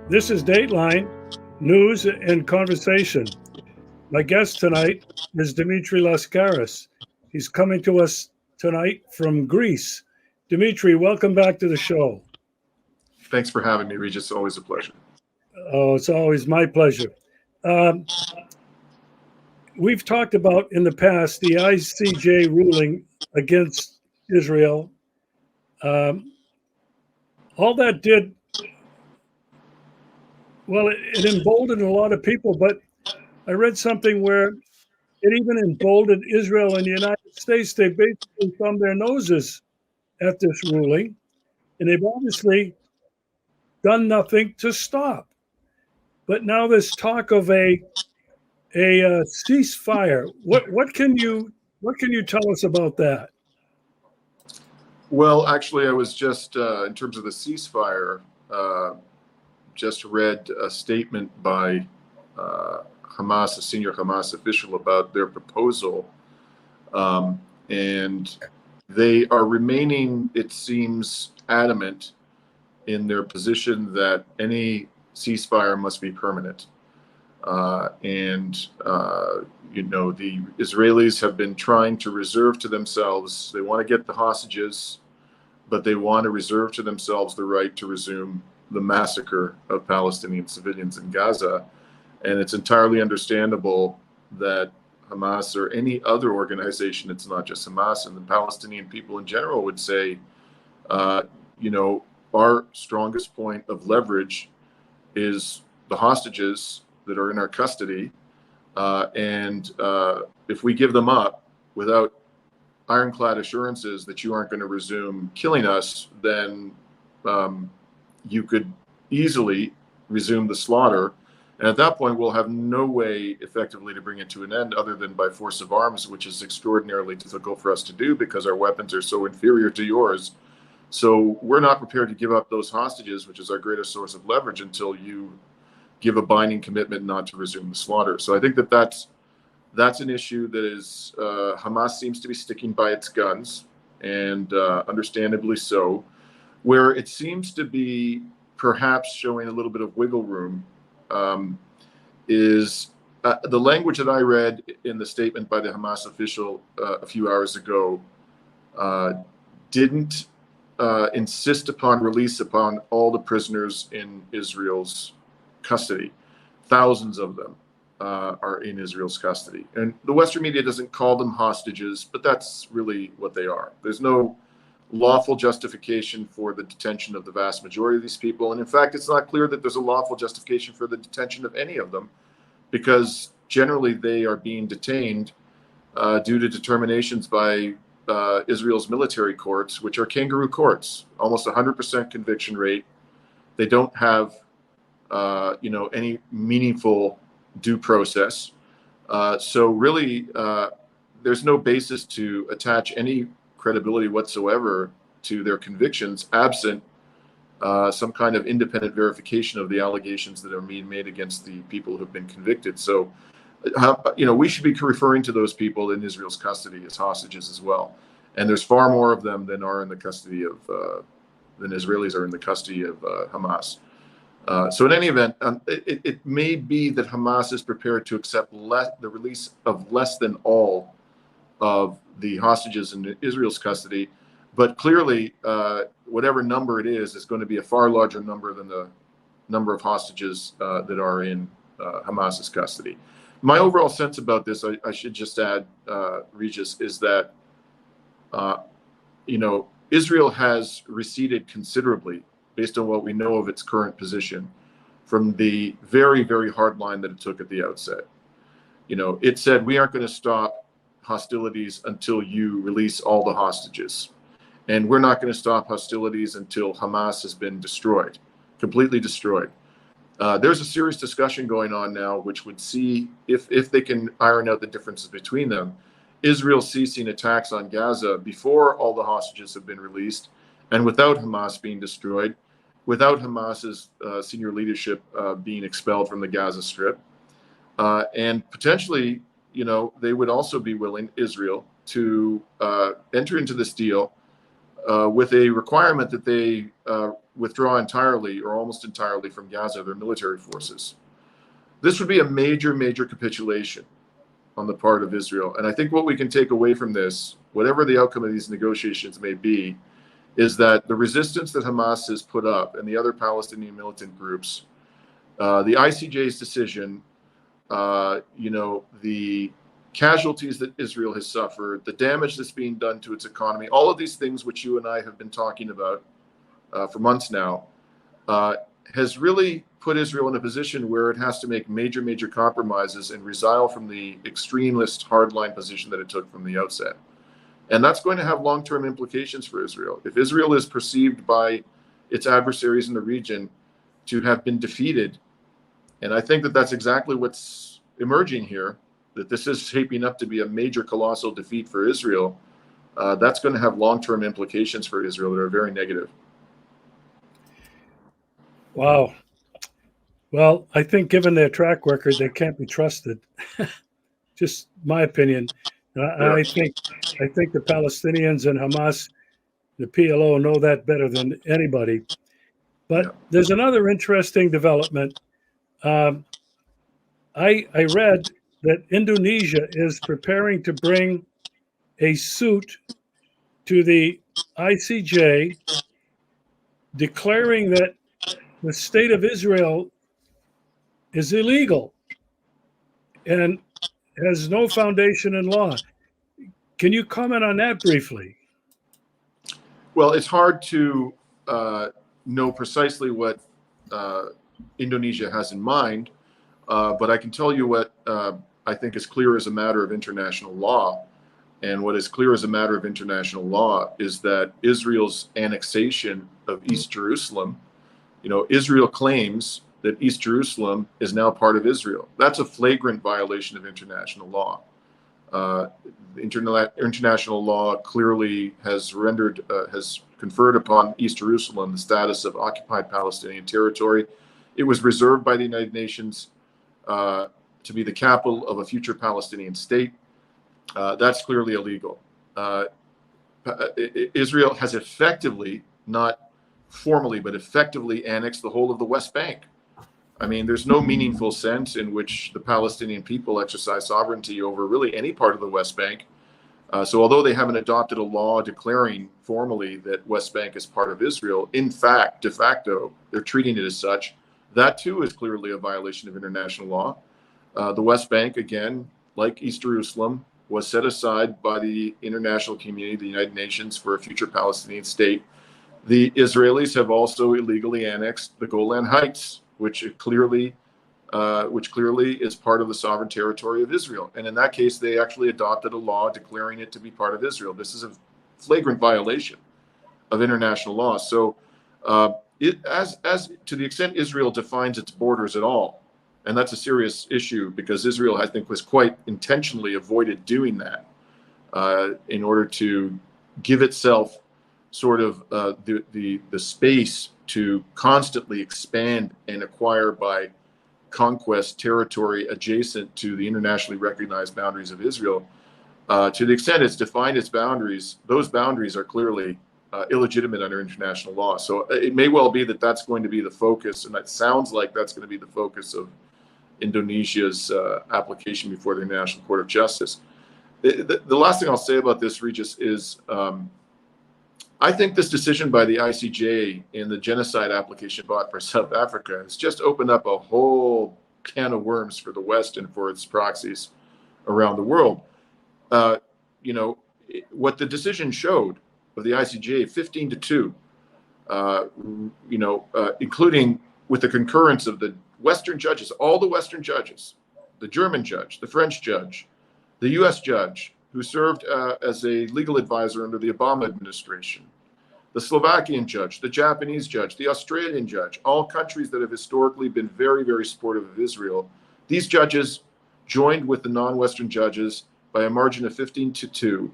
This is Dateline News and Conversation. My guest tonight is Dimitri Lascaris. He's coming to us tonight from Greece. Dimitri, welcome back to the show. Thanks for having me, Regis. It's always a pleasure. Oh, it's always my pleasure. We've talked about in the past the ICJ ruling against Israel. All that did, well, it emboldened a lot of people, but I read something where it even emboldened Israel and the United States. They basically thumbed their noses at this ruling, and they've obviously done nothing to stop. But now there's talk of a ceasefire. What can you tell us about that? Well, actually, I was just in terms of the ceasefire, just read a statement by Hamas, a senior Hamas official, about their proposal, and they are remaining, it seems, adamant in their position that any ceasefire must be permanent. The Israelis have been trying to reserve to themselves, they want to get the hostages, but they want to reserve to themselves the right to resume the massacre of Palestinian civilians in Gaza. And it's entirely understandable that Hamas or any other organization, it's not just Hamas, and the Palestinian people in general would say, our strongest point of leverage is the hostages that are in our custody. If we give them up without ironclad assurances that you aren't going to resume killing us, then you could easily resume the slaughter. And at that point, we'll have no way effectively to bring it to an end other than by force of arms, which is extraordinarily difficult for us to do because our weapons are so inferior to yours. So we're not prepared to give up those hostages, which is our greatest source of leverage, until you give a binding commitment not to resume the slaughter. So I think that's an issue that is, Hamas seems to be sticking by its guns, and understandably so. Where it seems to be perhaps showing a little bit of wiggle room is the language that I read in the statement by the Hamas official a few hours ago didn't insist upon release upon all the prisoners in Israel's custody. Thousands of them are in Israel's custody. And the Western media doesn't call them hostages, but that's really what they are. There's no lawful justification for the detention of the vast majority of these people. And in fact, it's not clear that there's a lawful justification for the detention of any of them, because generally they are being detained due to determinations by Israel's military courts, which are kangaroo courts, almost 100% conviction rate. They don't have any meaningful due process. So really, there's no basis to attach any credibility whatsoever to their convictions, absent some kind of independent verification of the allegations that are being made against the people who have been convicted. So, we should be referring to those people in Israel's custody as hostages as well. And there's far more of them than are in the custody of, than Israelis are in the custody of Hamas. So in any event, it may be that Hamas is prepared to accept the release of less than all of the hostages in Israel's custody, but clearly, whatever number it is going to be a far larger number than the number of hostages that are in Hamas's custody. My overall sense about this, I should just add, Regis, is that Israel has receded considerably, based on what we know of its current position, from the very, very hard line that it took at the outset. It said, we aren't going to stop hostilities until you release all the hostages. And we're not going to stop hostilities until Hamas has been destroyed, completely destroyed. There's a serious discussion going on now, which would see if they can iron out the differences between them, Israel ceasing attacks on Gaza before all the hostages have been released, and without Hamas being destroyed, without Hamas's senior leadership being expelled from the Gaza Strip. And potentially, they would also be willing, Israel, to enter into this deal with a requirement that they withdraw entirely or almost entirely from Gaza, their military forces. This would be a major, major capitulation on the part of Israel. And I think what we can take away from this, whatever the outcome of these negotiations may be, is that the resistance that Hamas has put up and the other Palestinian militant groups, the ICJ's decision, the casualties that Israel has suffered, the damage that's being done to its economy, all of these things which you and I have been talking about for months now, has really put Israel in a position where it has to make major, major compromises and resile from the extremist hardline position that it took from the outset. And that's going to have long-term implications for Israel. If Israel is perceived by its adversaries in the region to have been defeated, and I think that that's exactly what's emerging here, that this is shaping up to be a major, colossal defeat for Israel, that's going to have long-term implications for Israel that are very negative. Wow. Well, I think given their track record, they can't be trusted. Just my opinion. I think the Palestinians and Hamas, the PLO, know that better than anybody. But there's another interesting development. I read that Indonesia is preparing to bring a suit to the ICJ declaring that the state of Israel is illegal and has no foundation in law. Can you comment on that briefly? Well, it's hard to know precisely what Indonesia has in mind, but I can tell you what I think is clear as a matter of international law. And what is clear as a matter of international law is that Israel's annexation of East Jerusalem, Israel claims that East Jerusalem is now part of Israel. That's a flagrant violation of international law. International law clearly has conferred upon East Jerusalem the status of occupied Palestinian territory. It was reserved by the United Nations to be the capital of a future Palestinian state. That's clearly illegal. Israel has effectively, not formally, but effectively annexed the whole of the West Bank. I mean, there's no meaningful sense in which the Palestinian people exercise sovereignty over really any part of the West Bank. So although they haven't adopted a law declaring formally that West Bank is part of Israel, in fact, de facto, they're treating it as such. That too is clearly a violation of international law. The West Bank, again, like East Jerusalem, was set aside by the international community, the United Nations, for a future Palestinian state. The Israelis have also illegally annexed the Golan Heights, which clearly is part of the sovereign territory of Israel. And in that case, they actually adopted a law declaring it to be part of Israel. This is a flagrant violation of international law. So as to the extent Israel defines its borders at all, and that's a serious issue because Israel, I think, was quite intentionally avoided doing that in order to give itself sort of the space to constantly expand and acquire by conquest territory adjacent to the internationally recognized boundaries of Israel. To the extent it's defined its boundaries, those boundaries are clearly illegitimate under international law. So it may well be that that's going to be the focus, and it sounds like that's going to be the focus of Indonesia's application before the International Court of Justice. The last thing I'll say about this, Regis, is I think this decision by the ICJ in the genocide application brought for South Africa has just opened up a whole can of worms for the West and for its proxies around the world. What the decision showed of the ICJ, 15-2, including with the concurrence of the Western judges, all the Western judges, the German judge, the French judge, the US judge, who served as a legal advisor under the Obama administration, the Slovakian judge, the Japanese judge, the Australian judge, all countries that have historically been very, very supportive of Israel. These judges joined with the non-Western judges by a margin of 15-2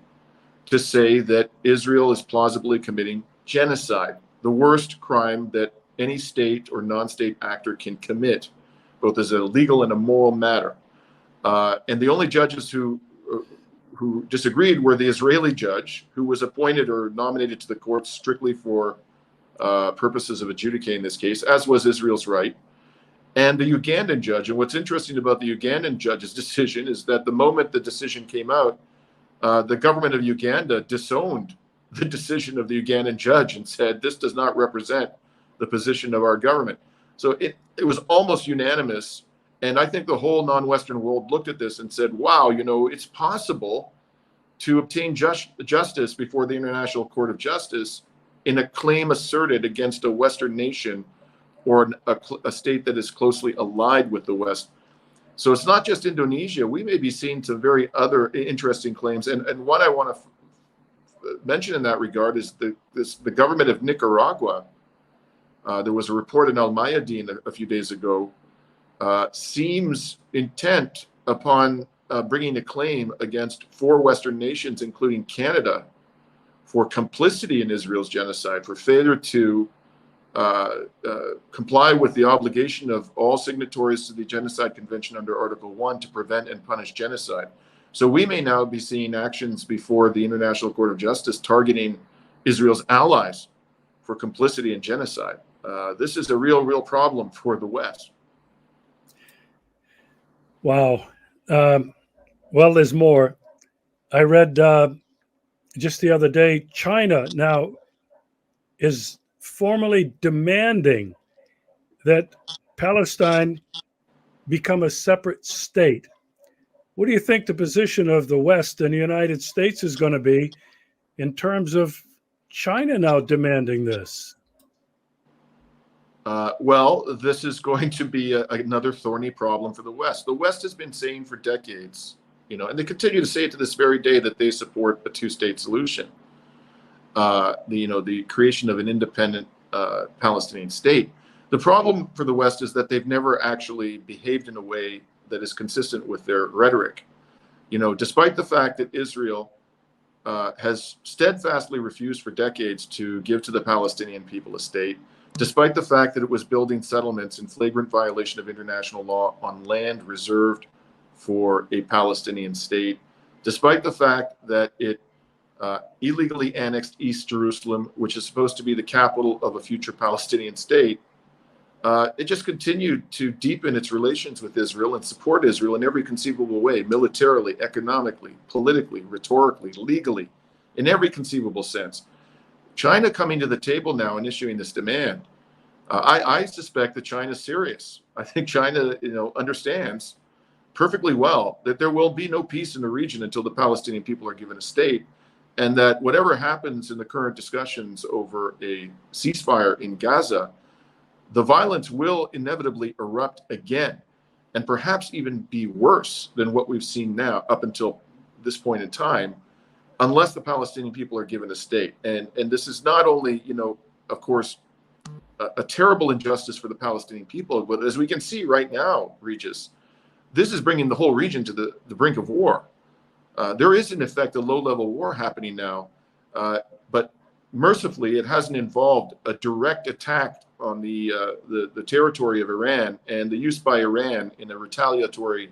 to say that Israel is plausibly committing genocide, the worst crime that any state or non-state actor can commit, both as a legal and a moral matter. And the only judges who who disagreed were the Israeli judge, who was appointed or nominated to the court strictly for purposes of adjudicating this case, as was Israel's right, and the Ugandan judge. And what's interesting about the Ugandan judge's decision is that the moment the decision came out, the government of Uganda disowned the decision of the Ugandan judge and said, this does not represent the position of our government. So it was almost unanimous. And I think the whole non-Western world looked at this and said, wow, you know, it's possible to obtain justice before the International Court of Justice in a claim asserted against a Western nation or a state that is closely allied with the West. So it's not just Indonesia. We may be seeing some very other interesting claims. And what I want to mention in that regard is the government of Nicaragua. There was a report in Al Mayadeen a few days ago, seems intent upon bringing a claim against 4 Western nations, including Canada, for complicity in Israel's genocide, for failure to comply with the obligation of all signatories to the Genocide Convention under Article 1 to prevent and punish genocide. So we may now be seeing actions before the International Court of Justice targeting Israel's allies for complicity in genocide. This is a real problem for the West. Wow. Well, there's more. I read just the other day, China now is formally demanding that Palestine become a separate state. What do you think the position of the West and the United States is going to be in terms of China now demanding this? Well, this is going to be another thorny problem for the West. The West has been saying for decades, you know, and they continue to say it to this very day, that they support a 2-state solution. The creation of an independent Palestinian state. The problem for the West is that they've never actually behaved in a way that is consistent with their rhetoric. You know, despite the fact that Israel has steadfastly refused for decades to give to the Palestinian people a state, despite the fact that it was building settlements in flagrant violation of international law on land reserved for a Palestinian state, despite the fact that it illegally annexed East Jerusalem, which is supposed to be the capital of a future Palestinian state, it just continued to deepen its relations with Israel and support Israel in every conceivable way, militarily, economically, politically, rhetorically, legally, in every conceivable sense. China coming to the table now and issuing this demand, I suspect that China's serious. I think China, understands perfectly well that there will be no peace in the region until the Palestinian people are given a state, and that whatever happens in the current discussions over a ceasefire in Gaza, the violence will inevitably erupt again, and perhaps even be worse than what we've seen now up until this point in time, unless the Palestinian people are given a state. And this is not only, of course, a terrible injustice for the Palestinian people, but as we can see right now, Regis, this is bringing the whole region to the brink of war. There is, in effect, a low-level war happening now, but mercifully, it hasn't involved a direct attack on the territory of Iran and the use by Iran in a retaliatory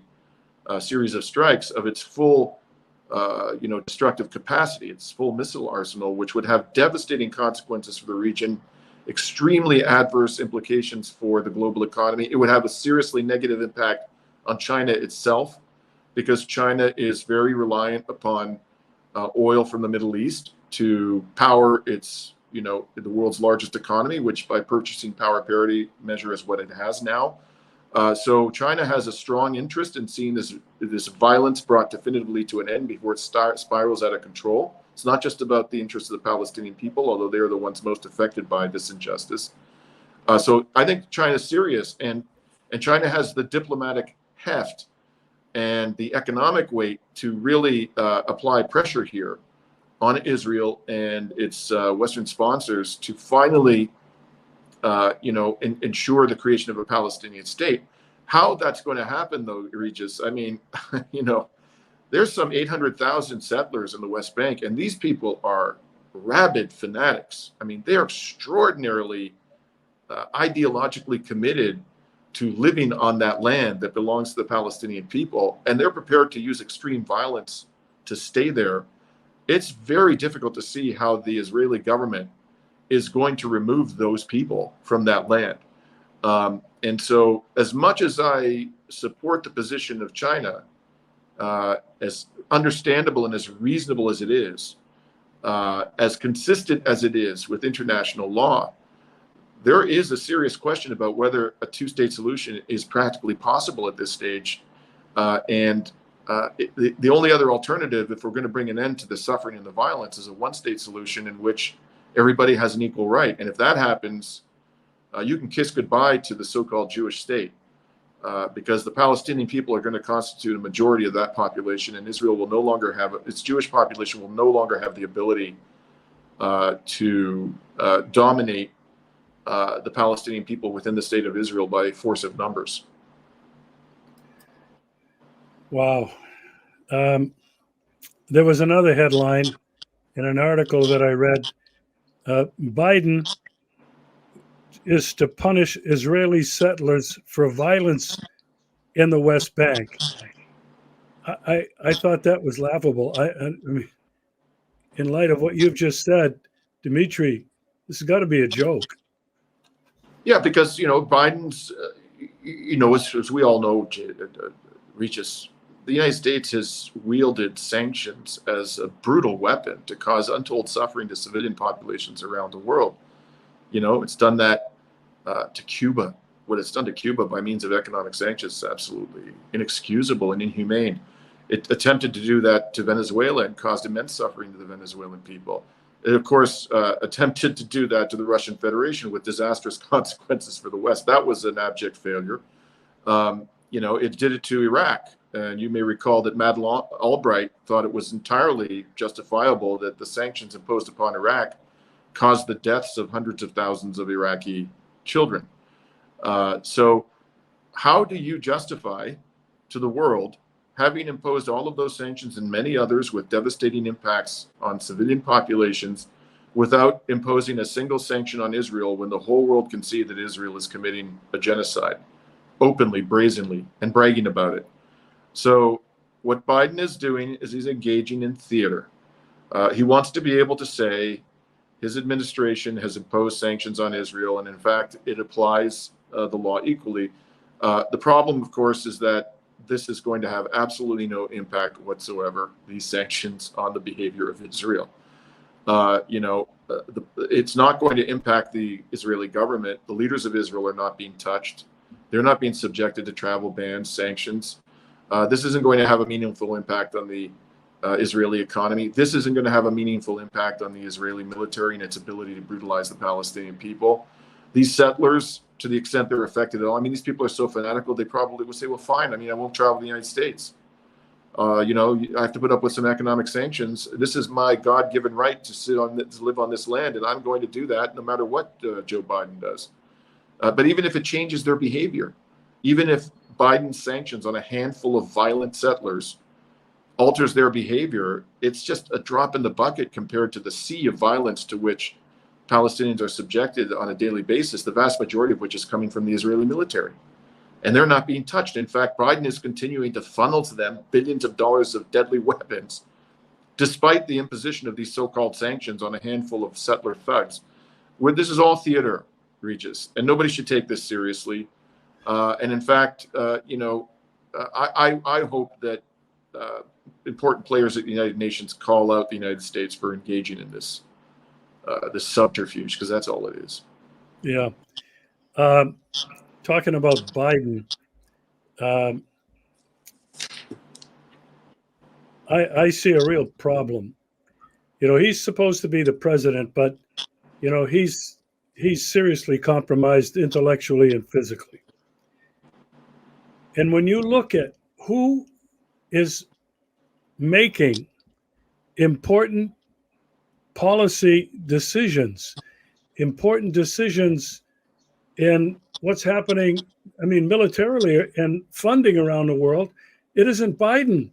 series of strikes of its full, destructive capacity, its full missile arsenal, which would have devastating consequences for the region, extremely adverse implications for the global economy. It would have a seriously negative impact on China itself, because China is very reliant upon oil from the Middle East to power its, the world's largest economy, which by purchasing power parity measure is what it has now. So China has a strong interest in seeing this violence brought definitively to an end before it spirals out of control. It's not just about the interests of the Palestinian people, although they are the ones most affected by this injustice. So I think China's serious, and China has the diplomatic heft and the economic weight to really apply pressure here on Israel and its Western sponsors to finally, ensure the creation of a Palestinian state. How that's going to happen, though, Regis, I mean, there's some 800,000 settlers in the West Bank, and these people are rabid fanatics. I mean, they are extraordinarily ideologically committed to living on that land that belongs to the Palestinian people, and they're prepared to use extreme violence to stay there, it's very difficult to see how the Israeli government is going to remove those people from that land. And so as much as I support the position of China, as understandable and as reasonable as it is, as consistent as it is with international law, there is a serious question about whether a two-state solution is practically possible at this stage. The only other alternative, if we're going to bring an end to the suffering and the violence, is a one-state solution in which everybody has an equal right. And if that happens, you can kiss goodbye to the so-called Jewish state, because the Palestinian people are going to constitute a majority of that population, and Israel will no longer have, its Jewish population will no longer have the ability to dominate the Palestinian people within the state of Israel by force of numbers. Wow. There was another headline in an article that I read. Biden is to punish Israeli settlers for violence in the West Bank. I thought that was laughable. I mean, in light of what you've just said, Dimitri, this has got to be a joke. Yeah, because, Biden's, as we all know, Regis, the United States has wielded sanctions as a brutal weapon to cause untold suffering to civilian populations around the world. It's done that to Cuba. What it's done to Cuba by means of economic sanctions is absolutely inexcusable and inhumane. It attempted to do that to Venezuela and caused immense suffering to the Venezuelan people. It, of course, attempted to do that to the Russian Federation with disastrous consequences for the West. That was an abject failure. It did it to Iraq. And you may recall that Madeleine Albright thought it was entirely justifiable that the sanctions imposed upon Iraq caused the deaths of hundreds of thousands of Iraqi children. So how do you justify to the world having imposed all of those sanctions and many others with devastating impacts on civilian populations without imposing a single sanction on Israel when the whole world can see that Israel is committing a genocide openly, brazenly, and bragging about it? So what Biden is doing is he's engaging in theater. He wants to be able to say his administration has imposed sanctions on Israel, and in fact, it applies the law equally. The problem, of course, is that this is going to have absolutely no impact whatsoever, these sanctions, on the behavior of Israel. It's not going to impact the Israeli government. The leaders of Israel are not being touched. They're not being subjected to travel bans, sanctions. This isn't going to have a meaningful impact on the Israeli economy. This isn't going to have a meaningful impact on the Israeli military and its ability to brutalize the Palestinian people. These settlers, to the extent they're affected at all, these people are so fanatical, they probably will say, well, fine, I won't travel to the United States. I have to put up with some economic sanctions. This is my God-given right to live on this land, and I'm going to do that no matter what Joe Biden does. But even if it changes their behavior, even if Biden's sanctions on a handful of violent settlers alters their behavior, it's just a drop in the bucket compared to the sea of violence to which Palestinians are subjected on a daily basis, the vast majority of which is coming from the Israeli military. And they're not being touched. In fact, Biden is continuing to funnel to them billions of dollars of deadly weapons, despite the imposition of these so-called sanctions on a handful of settler thugs. This is all theater, Regis, and nobody should take this seriously. And in fact, I hope that important players at the United Nations call out the United States for engaging in this subterfuge, because that's all it is. Yeah. Talking about Biden, I see a real problem. He's supposed to be the president, but he's seriously compromised intellectually and physically. And when you look at who is making important policy decisions, important decisions in what's happening, militarily and funding around the world, it isn't Biden.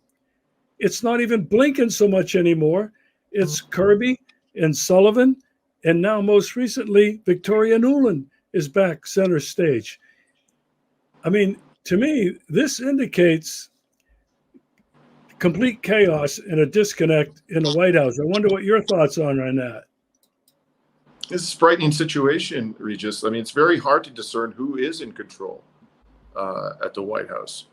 It's not even Blinken so much anymore. It's Kirby and Sullivan, and now most recently, Victoria Nuland is back center stage. To me, this indicates complete chaos and a disconnect in the White House. I wonder what your thoughts are on that. This is a frightening situation, Regis. I mean, it's very hard to discern who is in control at the White House.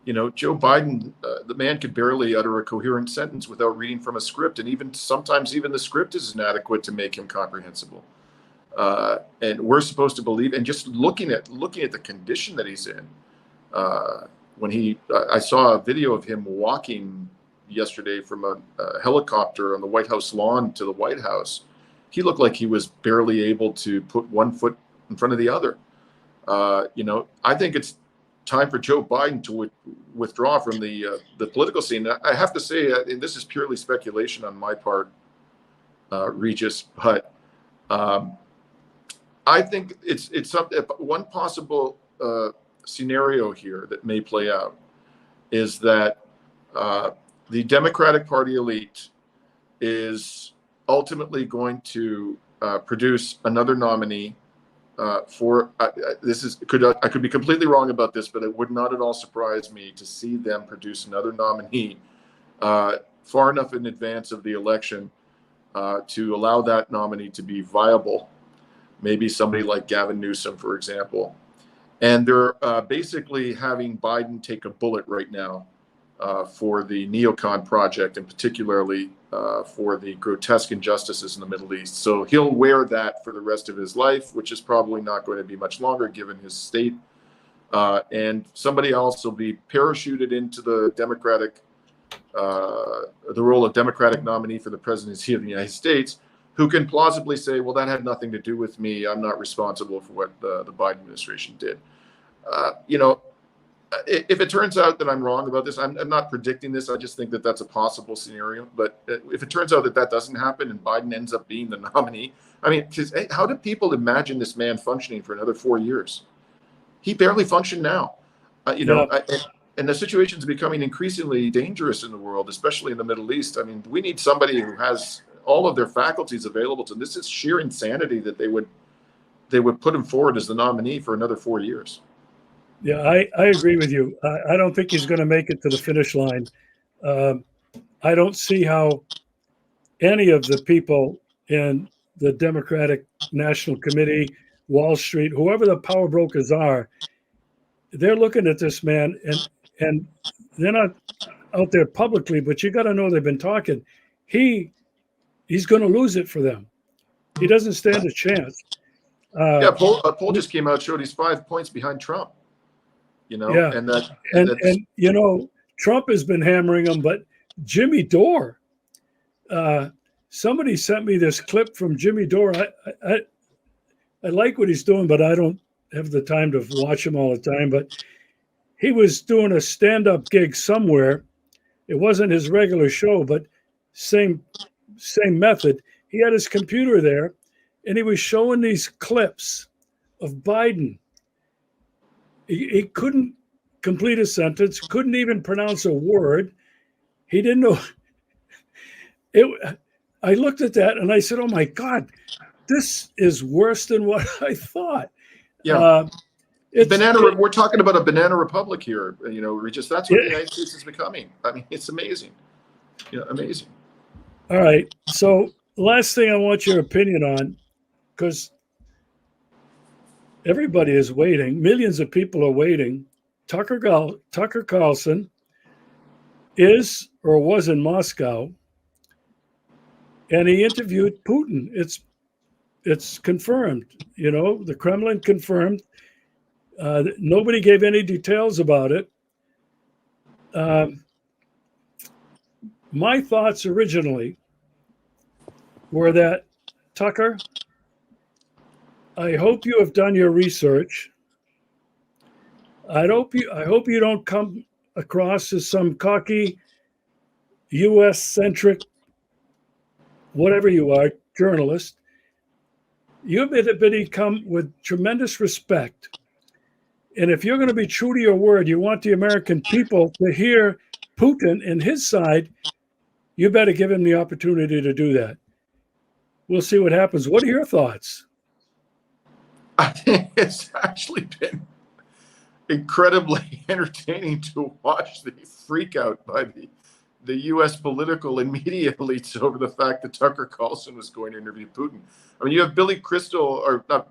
You know, Joe Biden, the man could barely utter a coherent sentence without reading from a script, and even sometimes even the script is inadequate to make him comprehensible. And we're supposed to believe, and just looking at the condition that he's in. When I saw a video of him walking yesterday from a helicopter on the White House lawn to the White House. He looked like he was barely able to put one foot in front of the other. You know, I think it's time for Joe Biden to withdraw from the political scene. I have to say, and this is purely speculation on my part, Regis, but I think it's something. One possible scenario here that may play out is that the Democratic Party elite is ultimately going to produce another nominee for I could be completely wrong about this, but it would not at all surprise me to see them produce another nominee far enough in advance of the election to allow that nominee to be viable. Maybe somebody like Gavin Newsom, for example. And they're basically having Biden take a bullet right now for the neocon project, and particularly for the grotesque injustices in the Middle East. So he'll wear that for the rest of his life, which is probably not going to be much longer given his state. And somebody else will be parachuted into the role of Democratic nominee for the presidency of the United States, who can plausibly say, well, that had nothing to do with me. I'm not responsible for what the Biden administration did. You know, if it turns out that I'm wrong about this, I'm not predicting this. I just think that that's a possible scenario. But if it turns out that that doesn't happen and Biden ends up being the nominee, I mean, how do people imagine this man functioning for another 4 years? He barely functioned now. You know, and the situation is becoming increasingly dangerous in the world, especially in the Middle East. I mean, we need somebody who has all of their faculties available to them. This is sheer insanity that they would put him forward as the nominee for another 4 years. Yeah, I agree with you. I don't think he's going to make it to the finish line. I don't see how any of the people in the Democratic National Committee, Wall Street, whoever the power brokers are, they're looking at this man, and they're not out there publicly, but you got to know they've been talking. He's going to lose it for them. He doesn't stand a chance. A poll just came out, showed he's 5 points behind Trump. You know, yeah. And you know, Trump has been hammering him, but Jimmy Dore, somebody sent me this clip from Jimmy Dore. I like what he's doing, but I don't have the time to watch him all the time. But he was doing a stand-up gig somewhere. It wasn't his regular show, but same method. He had his computer there, and he was showing these clips of Biden. He couldn't complete a sentence, couldn't even pronounce a word. He didn't know. I looked at that and I said, oh my God, this is worse than what I thought. Yeah. We're talking about a banana republic here, you know, Regis. That's what the United States is becoming. I mean, it's amazing. Yeah, amazing. All right. So last thing I want your opinion on, because everybody is waiting. Millions of people are waiting. Tucker Carlson is or was in Moscow, and he interviewed Putin. It's confirmed. You know, the Kremlin confirmed. Nobody gave any details about it. My thoughts originally were that, Tucker, I hope you have done your research. I hope you don't come across as some cocky, U.S.-centric, whatever you are, journalist. You've become with tremendous respect. And if you're going to be true to your word, you want the American people to hear Putin and his side, you better give him the opportunity to do that. We'll see what happens. What are your thoughts? I think it's actually been incredibly entertaining to watch the freak out by the the U.S. political and media elites over the fact that Tucker Carlson was going to interview Putin. I mean, you have Billy Crystal, or not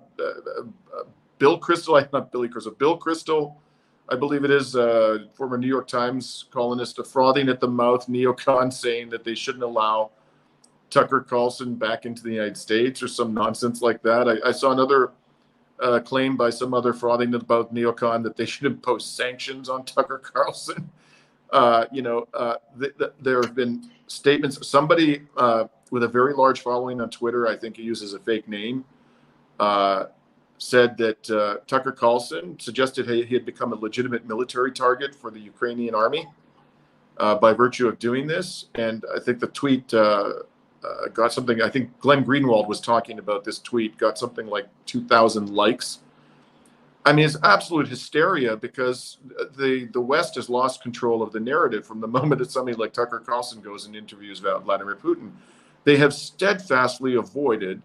Bill Crystal, not Billy Crystal, Bill Crystal, I believe it is, former New York Times columnist, a frothing at the mouth neocon saying that they shouldn't allow Tucker Carlson back into the United States or some nonsense like that. I saw another claim by some other frothing about neocon that they should impose sanctions on Tucker Carlson. There have been statements. Somebody with a very large following on Twitter, I think he uses a fake name, said that Tucker Carlson suggested he had become a legitimate military target for the Ukrainian army by virtue of doing this. And I think the tweet got something, I think Glenn Greenwald was talking about this tweet, got something like 2,000 likes. I mean, it's absolute hysteria because the West has lost control of the narrative from the moment that somebody like Tucker Carlson goes and interviews Vladimir Putin. They have steadfastly avoided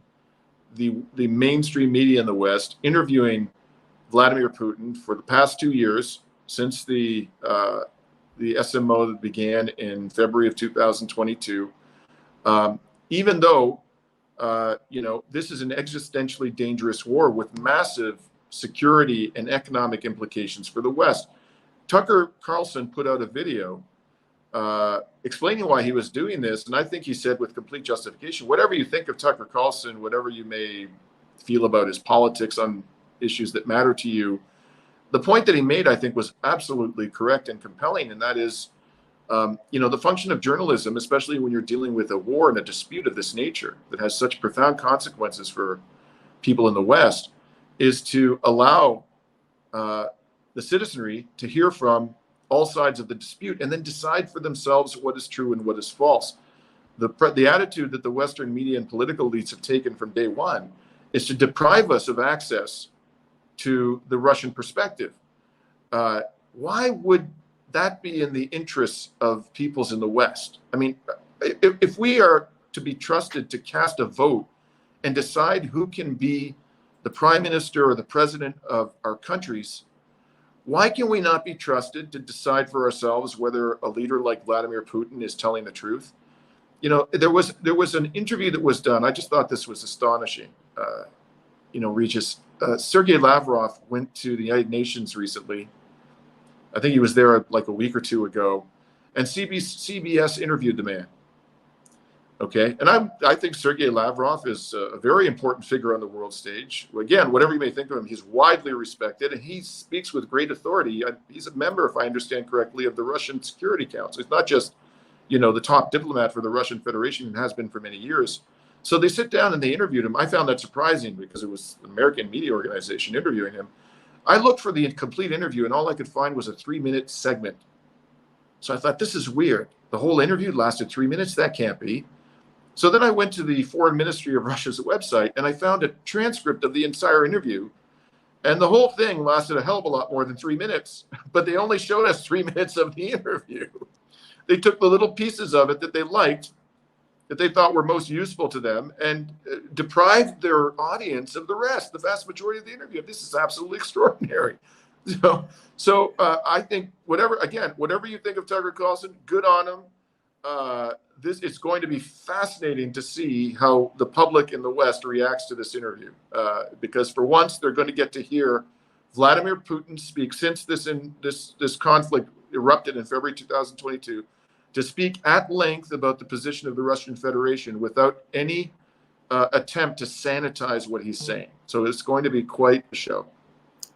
the mainstream media in the West interviewing Vladimir Putin for the past 2 years since the SMO that began in February of 2022. Even though, this is an existentially dangerous war with massive security and economic implications for the West. Tucker Carlson put out a video explaining why he was doing this, and I think he said with complete justification, whatever you think of Tucker Carlson, whatever you may feel about his politics on issues that matter to you, the point that he made, I think, was absolutely correct and compelling, and that is, the function of journalism, especially when you're dealing with a war and a dispute of this nature that has such profound consequences for people in the West, is to allow the citizenry to hear from all sides of the dispute and then decide for themselves what is true and what is false. The attitude that the Western media and political elites have taken from day one is to deprive us of access to the Russian perspective. Why would that be in the interests of peoples in the West? I mean, if we are to be trusted to cast a vote and decide who can be the prime minister or the president of our countries, why can we not be trusted to decide for ourselves whether a leader like Vladimir Putin is telling the truth? There was an interview that was done. I just thought this was astonishing. Regis, Sergei Lavrov went to the United Nations recently. I think he was there like a week or two ago, and CBS interviewed the man. Okay, and I think Sergei Lavrov is a very important figure on the world stage. Again, whatever you may think of him, he's widely respected, and he speaks with great authority. He's a member, if I understand correctly, of the Russian Security Council. It's not just, the top diplomat for the Russian Federation, and has been for many years. So they sit down and they interviewed him. I found that surprising because it was an American media organization interviewing him. I looked for the complete interview, and all I could find was a 3-minute segment. So I thought, this is weird. The whole interview lasted 3 minutes? That can't be. So then I went to the Foreign Ministry of Russia's website, and I found a transcript of the entire interview. And the whole thing lasted a hell of a lot more than 3 minutes, but they only showed us 3 minutes of the interview. They took the little pieces of it that they liked, that they thought were most useful to them, and deprived their audience of the rest, the vast majority of the interview. This is absolutely extraordinary. So I think whatever you think of Tucker Carlson, good on him. It's going to be fascinating to see how the public in the West reacts to this interview, because for once they're going to get to hear Vladimir Putin speak since this conflict erupted in February 2022, to speak at length about the position of the Russian Federation without any attempt to sanitize what he's saying. So it's going to be quite a show.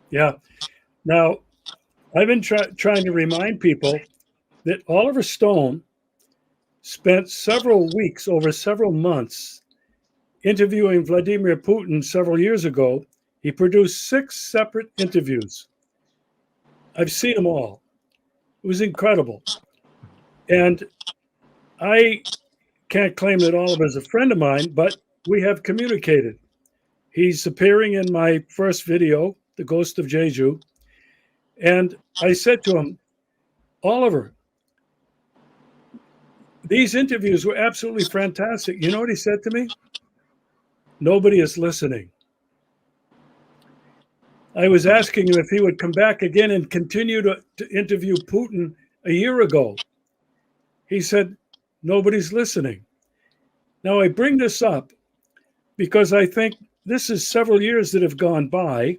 Yeah. Now, I've been trying to remind people that Oliver Stone spent several weeks, over several months, interviewing Vladimir Putin several years ago. He produced 6 separate interviews. I've seen them all. It was incredible. And I can't claim that Oliver is a friend of mine, but we have communicated. He's appearing in my first video, The Ghost of Jeju. And I said to him, Oliver, these interviews were absolutely fantastic. You know what he said to me? Nobody is listening. I was asking him if he would come back again and continue to interview Putin a year ago. He said, nobody's listening. Now, I bring this up because I think this is several years that have gone by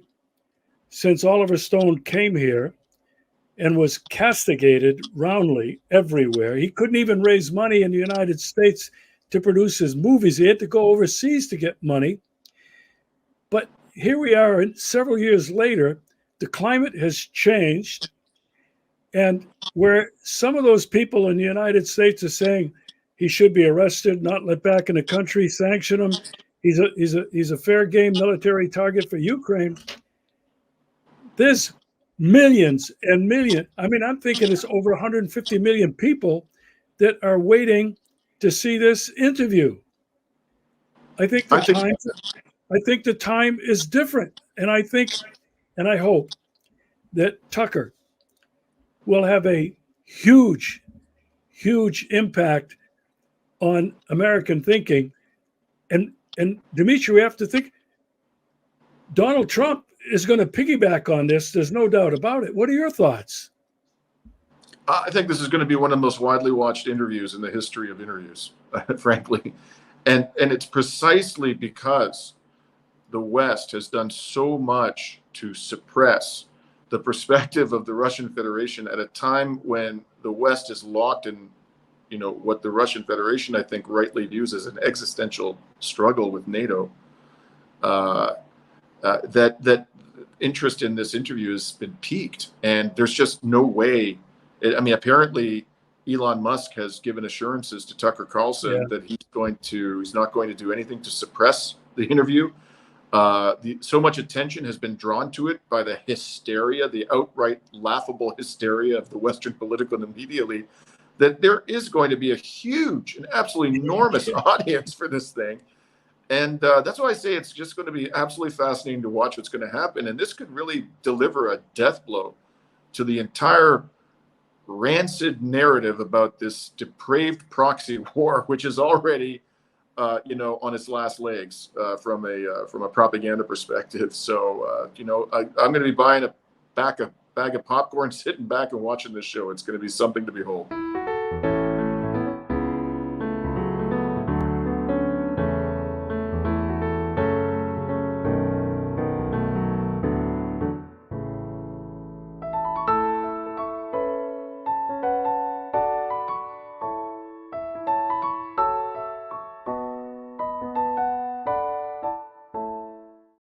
since Oliver Stone came here and was castigated roundly everywhere. He couldn't even raise money in the United States to produce his movies. He had to go overseas to get money. But here we are, and several years later, the climate has changed. And where some of those people in the United States are saying he should be arrested, not let back in the country, sanction him, he's a fair game military target for Ukraine. There's millions and millions. I mean, I'm thinking it's over 150 million people that are waiting to see this interview. I think the time is different, and I hope that Tucker will have a huge impact on American thinking. And Dimitri, we have to think Donald Trump is going to piggyback on this. There's no doubt about it. What are your thoughts? I think this is going to be one of the most widely watched interviews in the history of interviews, frankly. And it's precisely because the West has done so much to suppress the perspective of the Russian Federation at a time when the West is locked in, what the Russian Federation, I think, rightly views as an existential struggle with NATO. That interest in this interview has been piqued, and there's just no way. Apparently, Elon Musk has given assurances to Tucker Carlson that he's not going to do anything to suppress the interview. So much attention has been drawn to it by the hysteria, the outright laughable hysteria of the Western political and media elite, that there is going to be a huge and absolutely enormous audience for this thing. And that's why I say it's just going to be absolutely fascinating to watch what's going to happen. And this could really deliver a death blow to the entire rancid narrative about this depraved proxy war, which is already on its last legs from a propaganda perspective. So, I'm going to be buying a bag of popcorn, sitting back and watching this show. It's going to be something to behold.